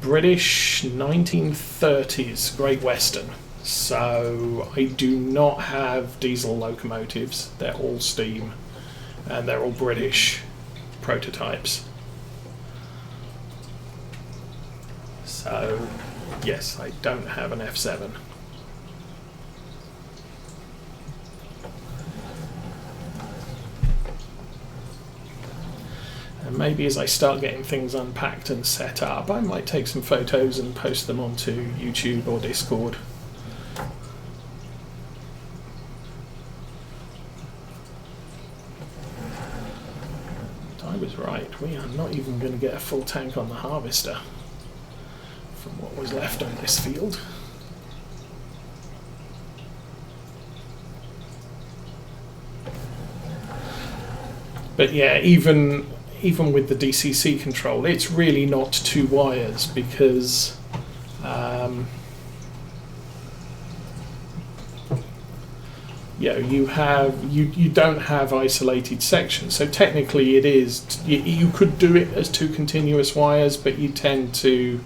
British 1930s Great Western. So I do not have diesel locomotives. They're all steam, and they're all British prototypes. So yes, I don't have an F7. And maybe as I start getting things unpacked and set up, I might take some photos and post them onto YouTube or Discord. And I was right, we are not even going to get a full tank on the harvester from what was left on this field. But yeah, even with the DCC control, it's really not 2 wires, because you don't have isolated sections. So technically, it is you could do it as 2 continuous wires, but you tend to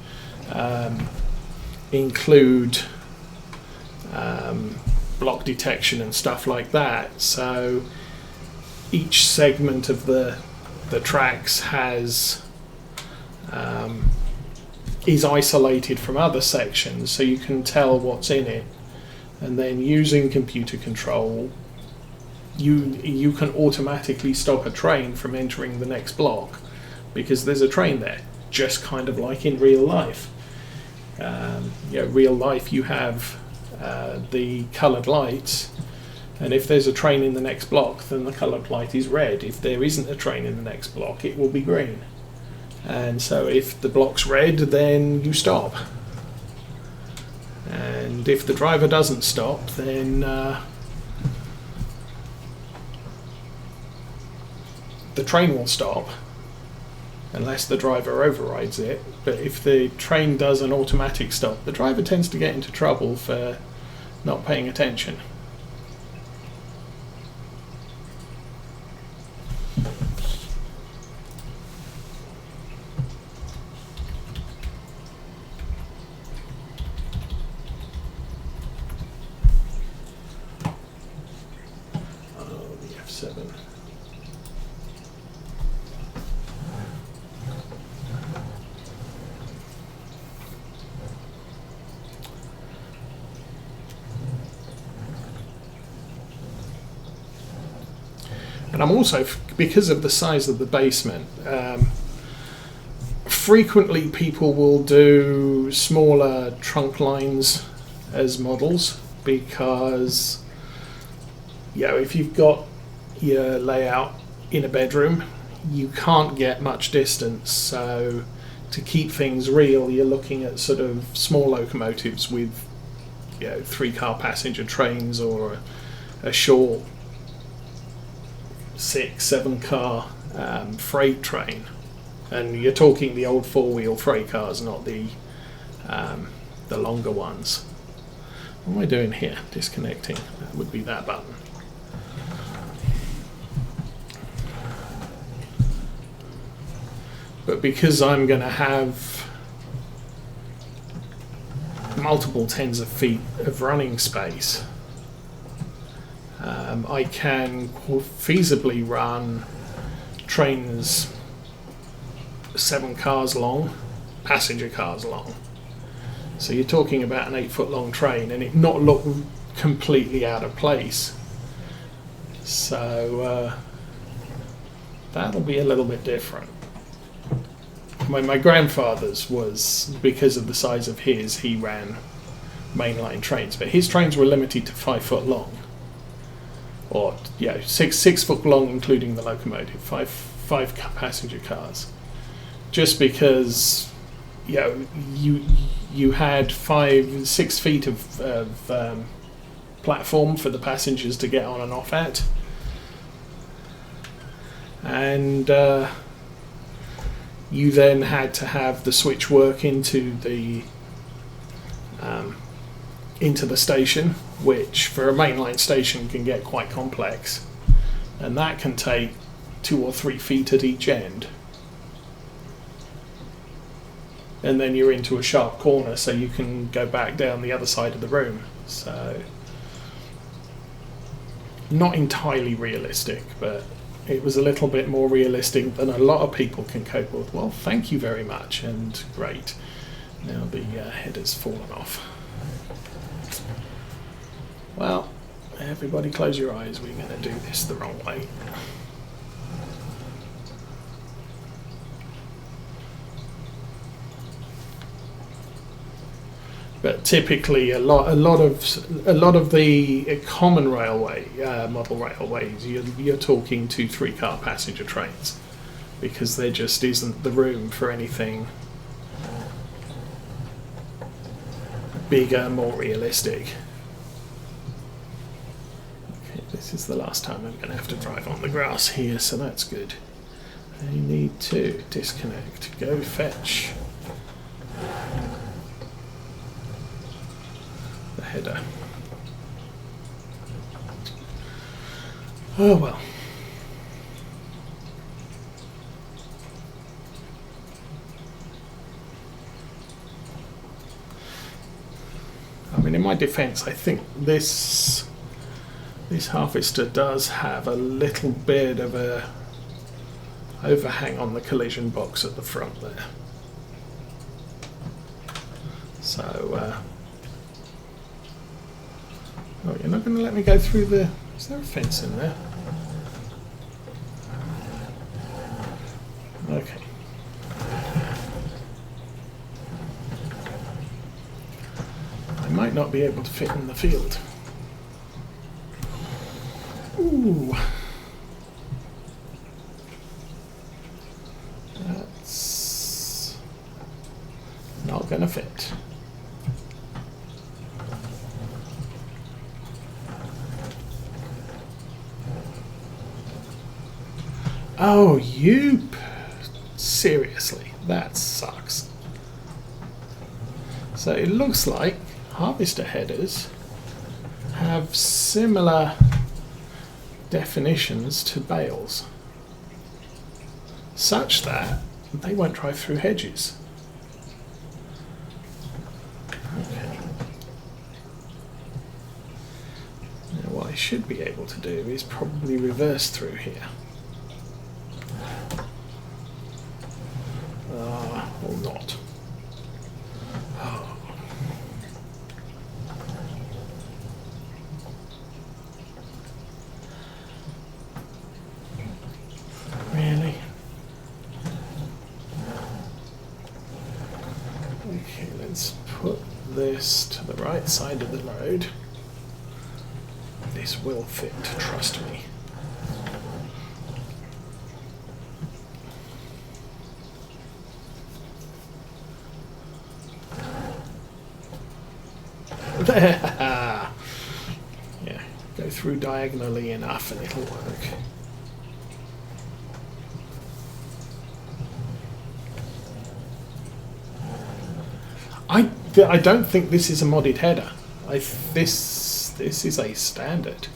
include block detection and stuff like that. So each segment of the tracks is isolated from other sections, so you can tell what's in it, and then using computer control you can automatically stop a train from entering the next block because there's a train there, just kind of like in real life. Real life, you have the coloured lights, and if there's a train in the next block, then the coloured light is red. If there isn't a train in the next block, it will be green. And so if the block's red, then you stop. And if the driver doesn't stop, then the train will stop, unless the driver overrides it. But if the train does an automatic stop, the driver tends to get into trouble for not paying attention. And I'm also, because of the size of the basement, frequently people will do smaller trunk lines as models, because if you've got your layout in a bedroom, you can't get much distance. So to keep things real, you're looking at sort of small locomotives with 3-car passenger trains, or a short 6-7 car freight train. And you're talking the old 4-wheel freight cars, not the longer ones. What am I doing here? Disconnecting. That would be that button. But because I'm going to have multiple tens of feet of running space, I can feasibly run trains 7 cars long, passenger cars long. So you're talking about an 8-foot long train, and it not look completely out of place. So that'll be a little bit different. My grandfather's was, because of the size of his, he ran mainline trains, but his trains were limited to 5 foot long, or 6 foot long, including the locomotive, five passenger cars. Just because you had 5-6 feet of platform for the passengers to get on and off at, and you then had to have the switch work into the station, which for a mainline station can get quite complex, and that can take 2 or 3 feet at each end. and then you're into a sharp corner, so you can go back down the other side of the room. So not entirely realistic, but it was a little bit more realistic than a lot of people can cope with. Well, thank you very much, and great. Now the header's fallen off. Well, everybody close your eyes, we're going to do this the wrong way. But typically, a lot of the common railway model railways, you're talking 2-3 car passenger trains, because there just isn't the room for anything bigger, more realistic. Okay, this is the last time I'm going to have to drive on the grass here, so that's good. I need to disconnect. Go fetch the header. Oh well. I mean, in my defence, I think this harvester does have a little bit of a overhang on the collision box at the front there. So, oh, you're not going to let me go through the... Is there a fence in there? Okay. I might not be able to fit in the field. Ooh. That's not going to fit. Oh, you... Seriously, that sucks. So it looks like harvester headers have similar definitions to bales, such that they won't drive through hedges. Okay. Now what I should be able to do is probably reverse through here. Or not. Oh. Really? Okay, let's put this to the right side of the road. This will fit, trust me. There! Yeah, go through diagonally enough and it'll work. I don't think this is a modded header. This is a standard.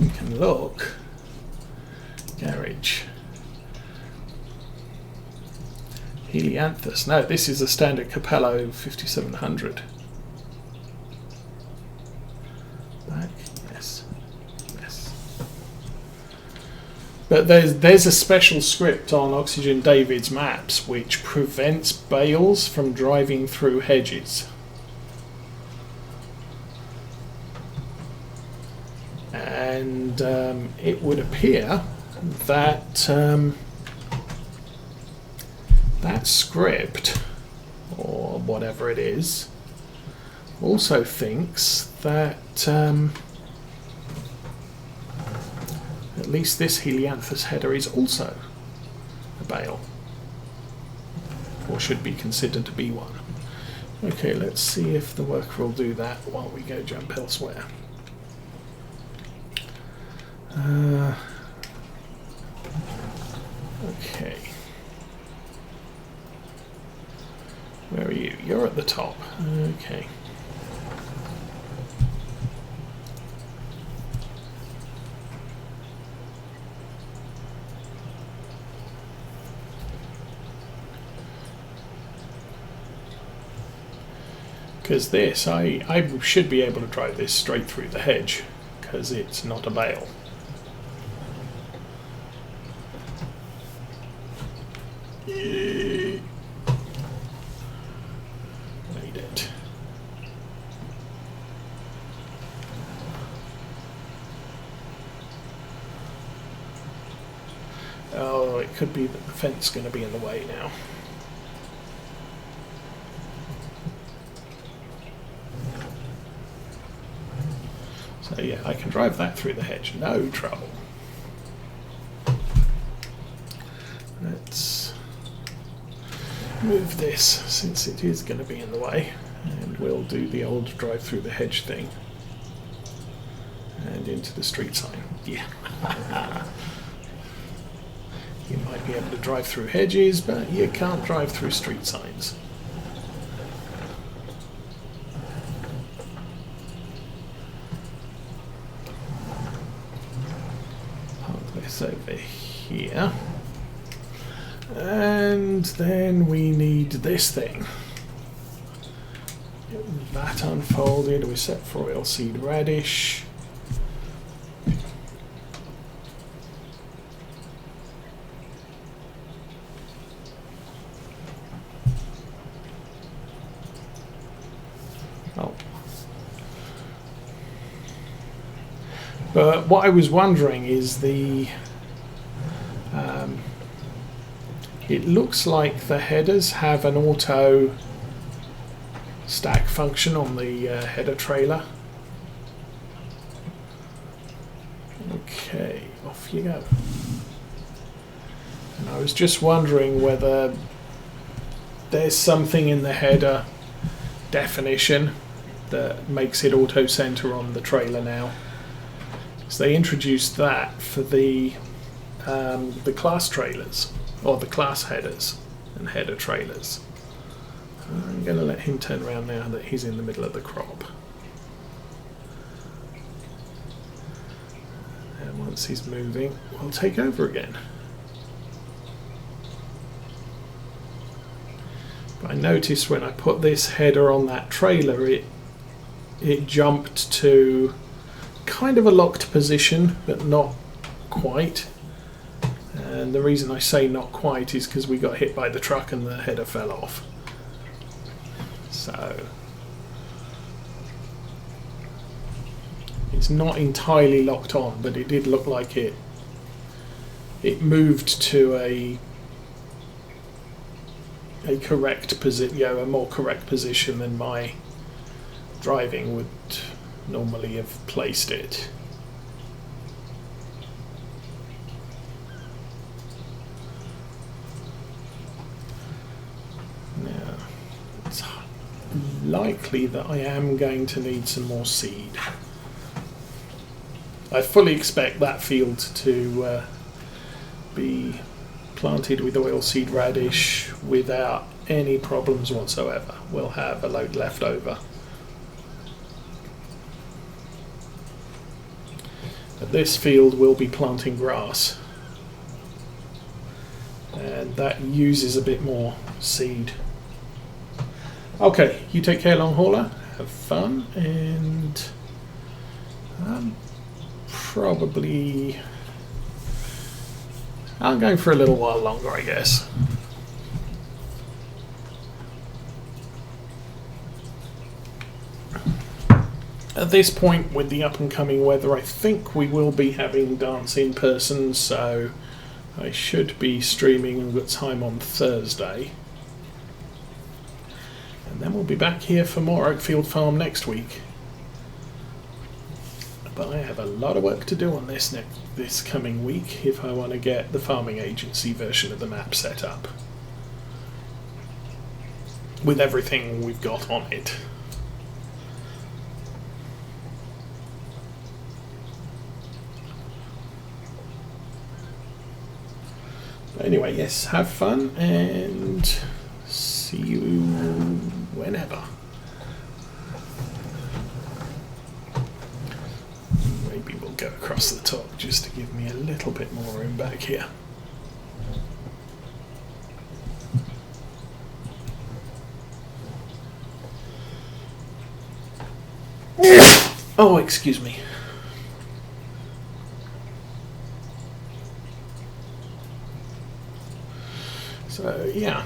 You can look. Garage. Helianthus. No, this is a standard Capello 5700. Back. Yes. Yes. But there's a special script on Oxygen David's maps which prevents bales from driving through hedges. And it would appear that that script, or whatever it is, also thinks that at least this Helianthus header is also a bale, or should be considered to be one. Okay, let's see if the worker will do that while we go jump elsewhere. Okay. Where are you? You're at the top. Okay. Because this, I should be able to drive this straight through the hedge, because it's not a bale. Made it. Oh, it could be that the fence is going to be in the way now. So yeah, I can drive that through the hedge, no trouble. Let's move this, since it is going to be in the way, and we'll do the old drive through the hedge thing. And into the street sign. Yeah. You might be able to drive through hedges, but you can't drive through street signs. Park this over here. And then we need this thing. Get that unfolded. We're set for oilseed radish. Oh. But what I was wondering is it looks like the headers have an auto stack function on the header trailer. Okay, off you go. And I was just wondering whether there's something in the header definition that makes it auto center on the trailer now. So they introduced that for the class trailers, or the class headers and header trailers. I'm going to let him turn around now that he's in the middle of the crop. And once he's moving, we'll take over again. But I noticed when I put this header on that trailer, it jumped to kind of a locked position, but not quite. And the reason I say not quite is because we got hit by the truck and the header fell off. So it's not entirely locked on, but it did look like it moved to a correct position, a more correct position than my driving would normally have placed it. Now, it's likely that I am going to need some more seed. I fully expect that field to be planted with oilseed radish without any problems whatsoever. We'll have a load left over. But this field will be planting grass, and that uses a bit more seed. Okay, you take care, long hauler. Have fun, and I'm going for a little while longer, I guess. At this point, with the up and coming weather, I think we will be having dance in person, so I should be streaming at time on Thursday. And then we'll be back here for more Oakfield Farm next week. But I have a lot of work to do on this coming week if I want to get the farming agency version of the map set up with everything we've got on it. But anyway, yes, have fun and see you whenever. Maybe we'll go across the top just to give me a little bit more room back here. Oh, excuse me. So, yeah.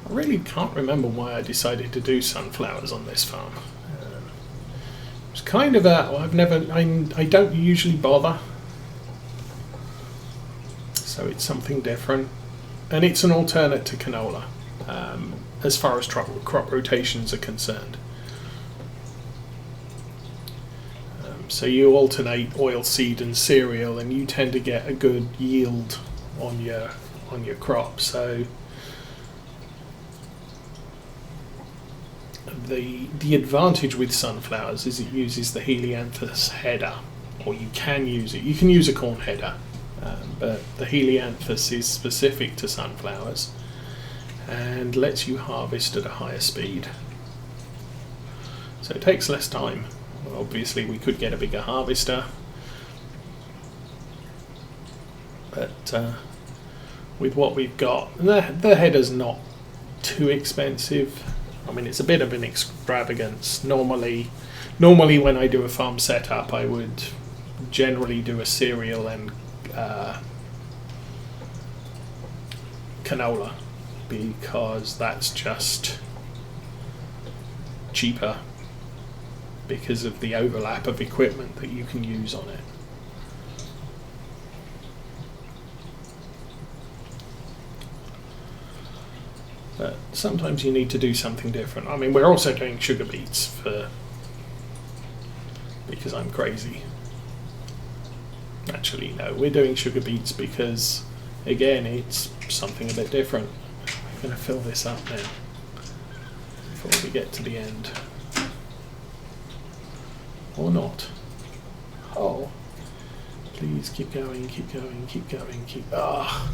I really can't remember why I decided to do sunflowers on this farm. It's kind of I don't usually bother. So it's something different. And it's an alternate to canola, as far as crop rotations are concerned. So you alternate oilseed and cereal, and you tend to get a good yield on your crop. So the advantage with sunflowers is it uses the Helianthus header, or you can use it. You can use a corn header, but the Helianthus is specific to sunflowers and lets you harvest at a higher speed. So it takes less time. Obviously, we could get a bigger harvester, but with what we've got, the header's not too expensive. I mean, it's a bit of an extravagance. Normally when I do a farm setup, I would generally do a cereal and canola, because that's just cheaper because of the overlap of equipment that you can use on it. But sometimes you need to do something different. I mean, we're also doing sugar beets because I'm crazy. Actually, no, we're doing sugar beets because, again, it's something a bit different. I'm going to fill this up now before we get to the end. Or not. Oh, please keep going, keep going, keep going, keep... Ah!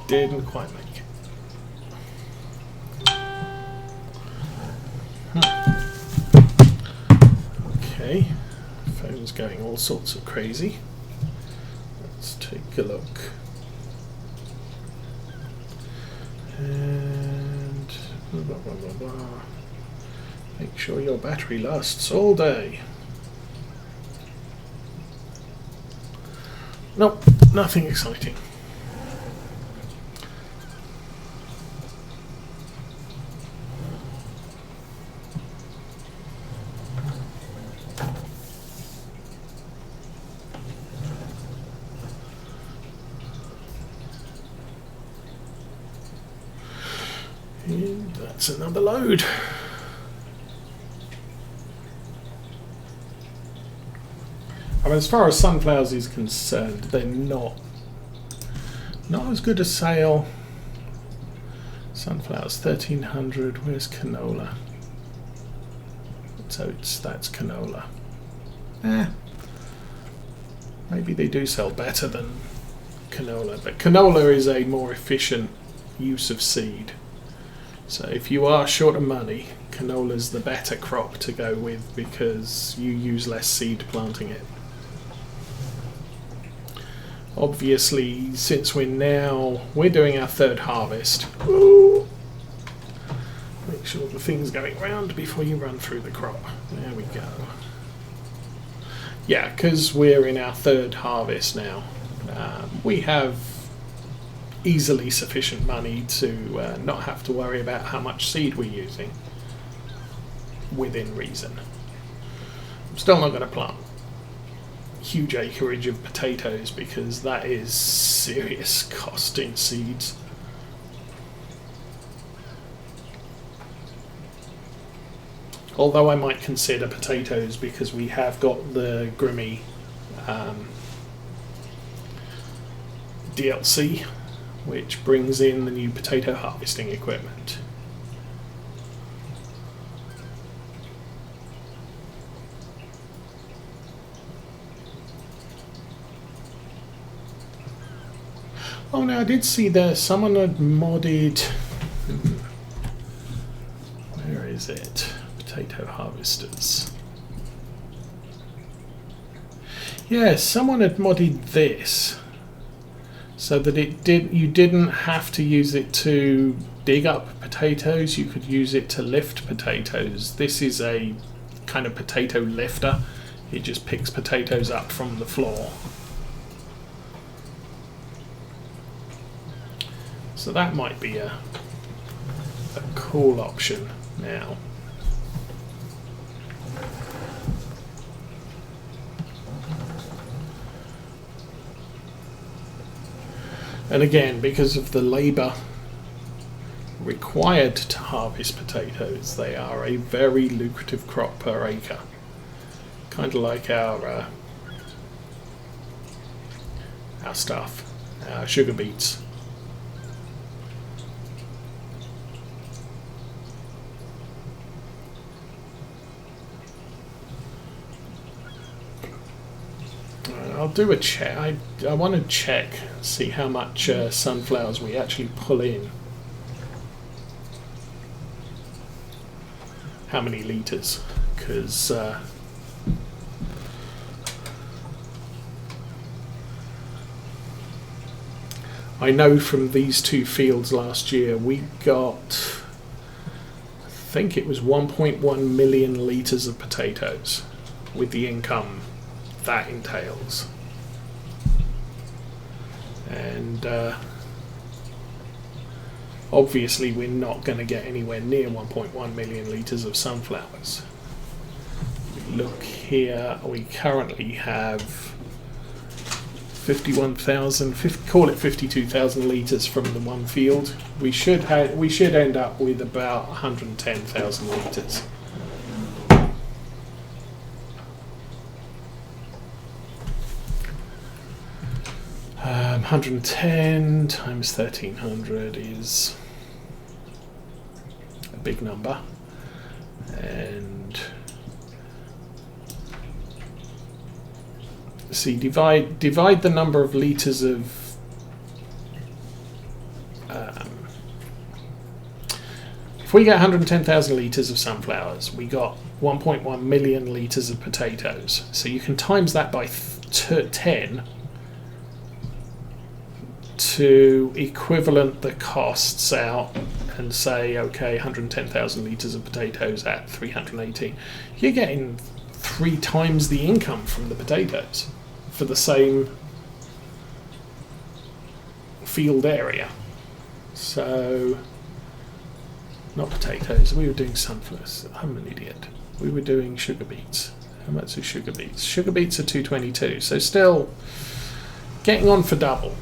Didn't quite make it. Okay, phone's going all sorts of crazy. Let's take a look. And blah, blah, blah, blah. Make sure your battery lasts all day. Nope, nothing exciting. And that's another load. I mean, as far as sunflowers is concerned, they're not as good as sale. Sunflowers 1300. Where's canola? So that's canola. Maybe they do sell better than canola, but canola is a more efficient use of seed. So if you are short of money, canola's the better crop to go with because you use less seed planting it. Obviously, since we're doing our third harvest. Ooh, make sure the thing's going round before you run through the crop. There we go. Yeah, because we're in our third harvest now. We have easily sufficient money to not have to worry about how much seed we're using, within reason. I'm still not going to plant huge acreage of potatoes because that is serious cost in seeds. Although I might consider potatoes because we have got the Grimmy DLC, which brings in the new potato harvesting equipment. Oh no, I did see there someone had modded... Where is it? Potato harvesters. Yeah, someone had modded this so that you didn't have to use it to dig up potatoes, you could use it to lift potatoes. This is a kind of potato lifter. It just picks potatoes up from the floor. So that might be a cool option now. And again, because of the labour required to harvest potatoes, they are a very lucrative crop per acre. Kind of like our stuff, our sugar beets. I'll do a check. I want to check, see how much sunflowers we actually pull in. How many litres? Because I know from these two fields last year we got, I think it was 1.1 million litres of potatoes with the income that entails. And obviously we're not going to get anywhere near 1.1 million litres of sunflowers. Look here, we currently have 51,000, call it 52,000 litres from the one field. We should end up with about 110,000 litres. 110 times 1,300 is a big number, and see, divide the number of litres of if we get 110,000 litres of sunflowers, we got 1.1 million litres of potatoes. So you can times that by 10 to equivalent the costs out and say, okay, 110,000 litres of potatoes at 318. You're getting 3 times the income from the potatoes for the same field area. So, not potatoes, we were doing sunflowers. I'm an idiot. We were doing sugar beets. How much is sugar beets? Sugar beets are 222, so still getting on for double.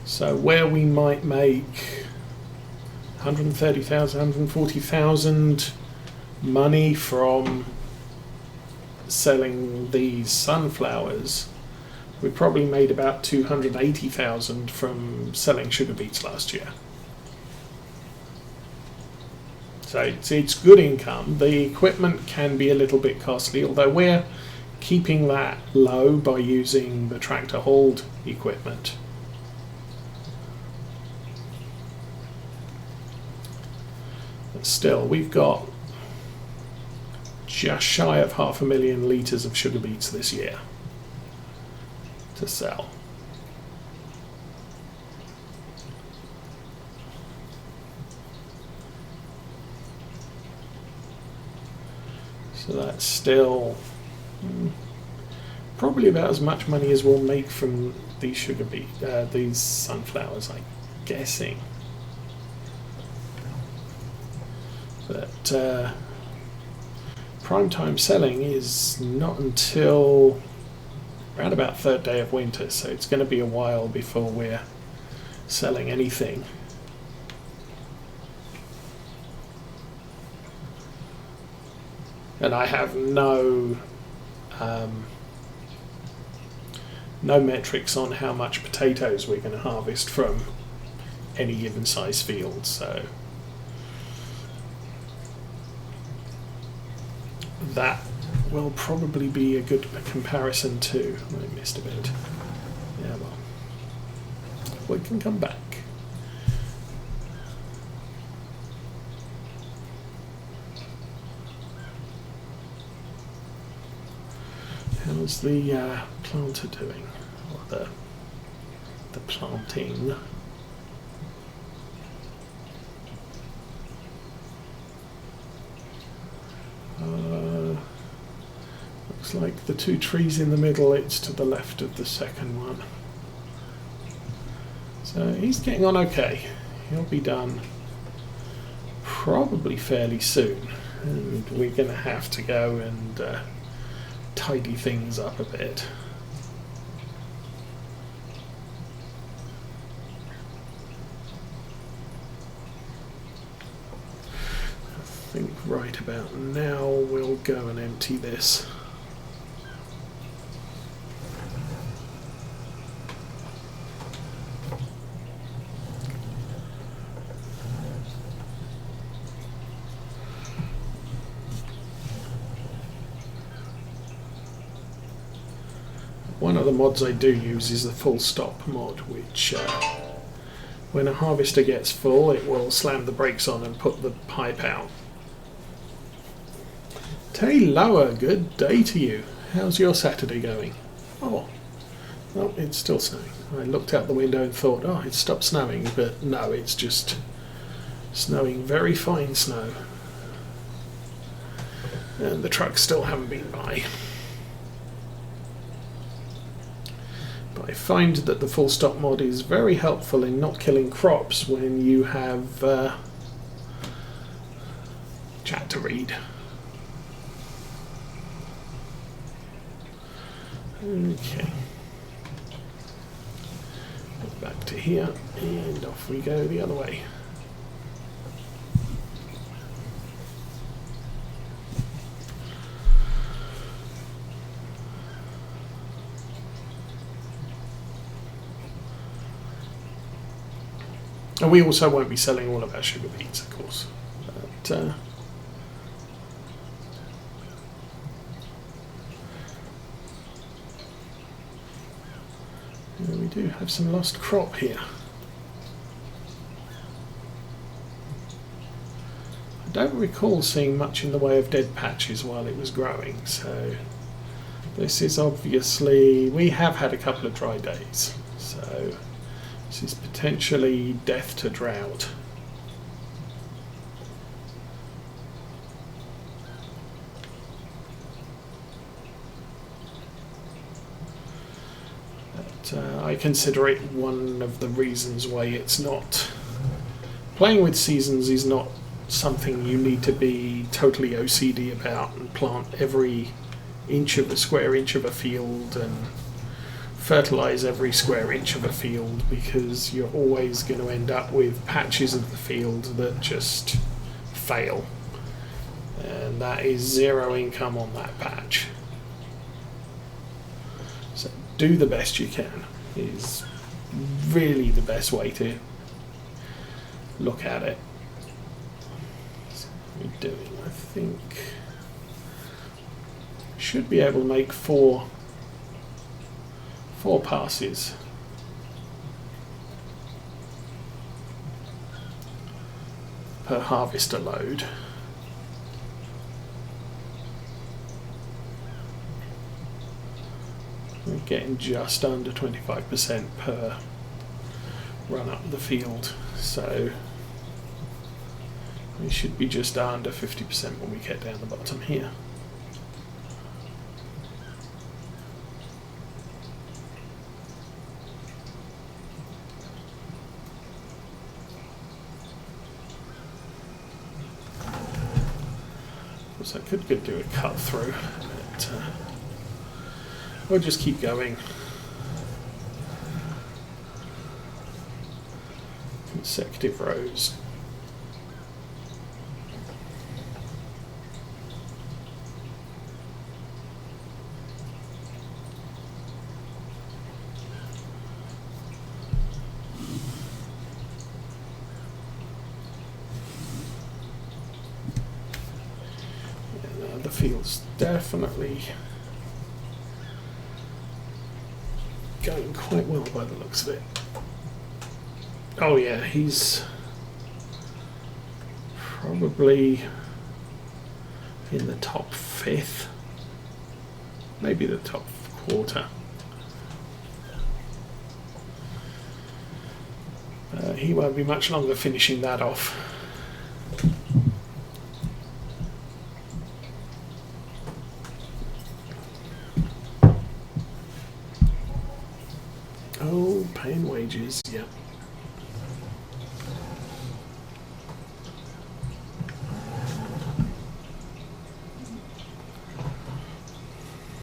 So where we might make 130,000, 140,000 money from selling these sunflowers, we probably made about 280,000 from selling sugar beets last year. So it's good income. The equipment can be a little bit costly, although we're keeping that low by using the tractor hauled equipment. Still, we've got just shy of 500,000 litres of sugar beets this year to sell. So that's still probably about as much money as we'll make from these sugar these sunflowers, I'm guessing. But prime time selling is not until around about 3rd day of winter, so it's going to be a while before we're selling anything. And I have no metrics on how much potatoes we're going to harvest from any given size field, so that will probably be a good comparison too. I missed a bit. Yeah, well, we can come back. How's the planter doing? Or the planting? Looks like the two trees in the middle, it's to the left of the second one. So he's getting on okay. He'll be done probably fairly soon. And we're going to have to go and tidy things up a bit. I think right about now we'll go and empty this. One of the mods I do use is the full stop mod, which when a harvester gets full, it will slam the brakes on and put the pipe out. Tay Lower, good day to you. How's your Saturday going? Oh, well, it's still snowing. I looked out the window and thought, oh, it stopped snowing, but no, it's just snowing very fine snow. And the trucks still haven't been by. I find that the full stop mod is very helpful in not killing crops when you have chat to read. Okay. Back to here and off we go the other way. And we also won't be selling all of our sugar beets, of course. But, we do have some lost crop here. I don't recall seeing much in the way of dead patches while it was growing, so this is obviously... we have had a couple of dry days, so... this is potentially death to drought. But I consider it one of the reasons why it's not... playing with seasons is not something you need to be totally OCD about and plant every inch of a square inch of a field and fertilize every square inch of a field, because you're always going to end up with patches of the field that just fail, and that is zero income on that patch. So do the best you can is really the best way to look at it. So what are we doing? I think should be able to make four passes. Per harvester load. We're getting just under 25% per run up the field, so we should be just under 50% when we get down the bottom here. So I could do a cut through, but we'll just keep going. Consecutive rows. The field's definitely going quite well by the looks of it. Oh yeah, he's probably in the top fifth. maybe the top quarter. He won't be much longer finishing that off. Oh, paying wages, yeah.